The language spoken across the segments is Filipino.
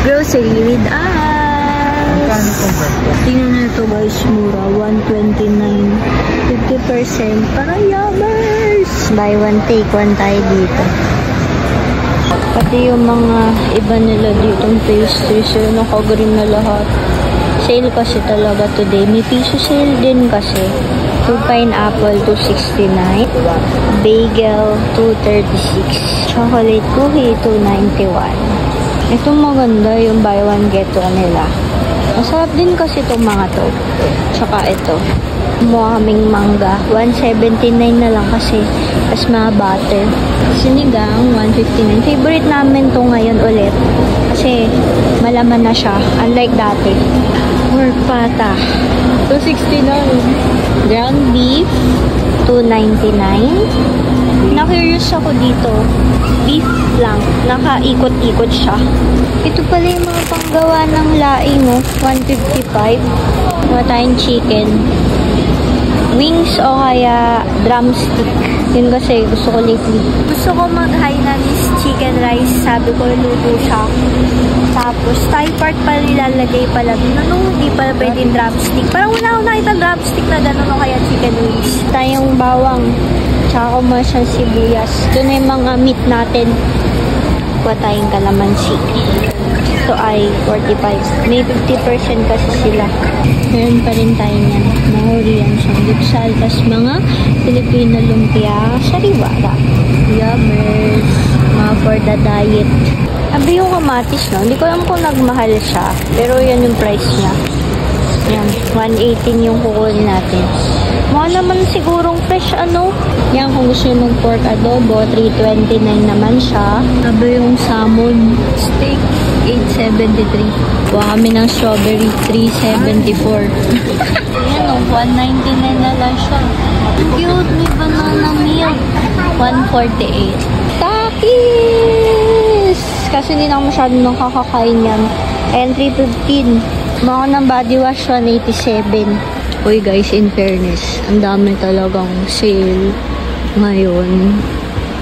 Grocery with us. Tingnan na ito guys, mura. 129. 50%. Para yummers! Buy one, take one tayo dito. Pati yung mga iba nila dito, pastries, naka-green na lahat. Sale kasi talaga today. May piso sale din kasi. 2 pineapple, 269. Bagel, 236. Chocolate cookie, 291. Itong maganda yung buy one, get one nila. Masarap din kasi itong mga to. Tsaka ito. Kumuha kaming mangga. 179 na lang kasi. Tapos mga butter. Sinigang, 159. Favorite namin to ngayon ulit. Kasi malaman na siya. Unlike dati. Pork pata. 269. Ground beef. 299. Na-curious ako dito. Beef lang. Nakaikot-ikot siya. Ito pala yung mga panggawa ng laing, oh. 155. Mga tayong chicken. Wings o kaya drumstick. Yun kasi gusto ko lately. Gusto ko mag-Hainanese chicken rice. Sabi ko, luto siya. Tapos, Thai part pala nilalagay pala. Ano, hindi pala pwede drumstick. Parang wala akong nakita drumstick na gano'n o kaya chicken wings. Tayong bawang. Tsaka commercial sibuyas. Ito na yung mga meat natin. Kuha tayong kalamansi. Ito ay 45. May 50% kasi sila. Meron pa rin tayo niyan. Mahurian siyang lipsal. Tapos mga Filipino lumpia. Sariwara. Yummers. Mga for the diet. Abi yung kamatis, no? Hindi ko alam kung nagmahal siya. Pero yan yung price niya. Yan. 118 yung kukunin natin. Mukha naman sigurong fresh, ano? Yan, kung gusto nyo mag-pork adobo, 329 naman siya. Abi yung salmon steak, 873. Kuha kami ng strawberry, 374. Yan, oh, 199 na lang siya. Cute, may banana milk. 148. Takis! Kasi hindi na ako masyado nang kakakain yan. And 315. Maka ng body wash, 187. Uy guys, in fairness, ang dami talagang sale ngayon.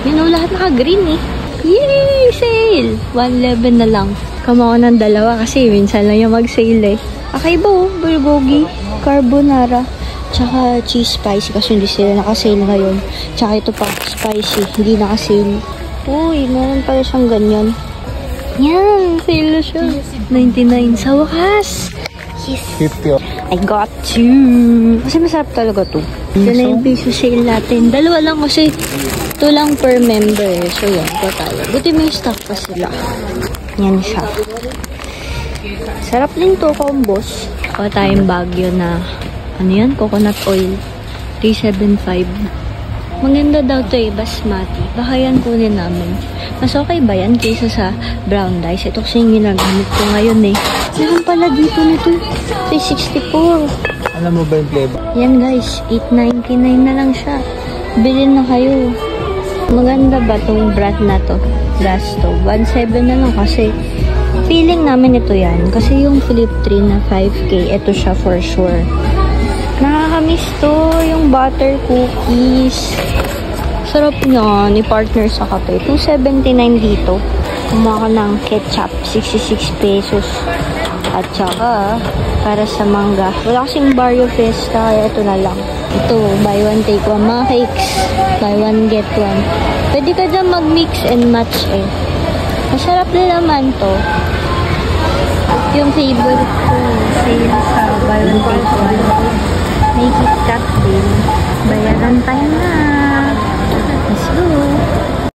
Yun o, lahat naka-green eh. Yay! Sale! 111 na lang. Kama ko ng dalawa kasi minsan lang yung mag-sale eh. Okay ba oh? Bulgogi, carbonara, tsaka cheese spicy kasi hindi sila naka-sale ngayon. Tsaka ito pa, spicy, hindi naka-sale. Uy, meron pala siyang ganyan. Yan, sale na siya. 99 sa wakas. Yes. 50. I got you. Kasi masarap talaga to. Ito na yung piso sale natin. Dalawa lang kasi. Ito lang per member. So yan, ito tayo. Buti may stock pa sila. Yan siya. Sarap din to, combos. Kuha tayong Baguio na, ano yan? Coconut oil. 375. Maganda daw to eh, basmati. Baka yan kunin namin. Mas okay ba yan kaysa sa brown rice? Ito kasi yung ginagamit ko ngayon eh. Meron pala dito nito. 364. Alam mo ba yung flavor? Yan guys, 899 na lang siya. Bilhin na kayo. Maganda ba tong brand na to? Gas stove. 1.7 na lang kasi feeling namin ito yan. Kasi yung Flip 3 na 5K, ito siya for sure. Nakakamiss to, yung butter cookies. Sarap nga ni partner sa kape. 279 dito. Kumuha ka ng ketchup, 66 pesos. At saka, para sa mangga. Wala kasing Barrio Fiesta, kaya ito na lang. Ito, buy one, take one. Mga cakes, buy one, get one. Pwede ka dyan mag-mix and match eh. Masarap din naman to. Yung favorite ko, sale sa buy one, take one. May KitKat din. Bayaran tayo na. Let's go.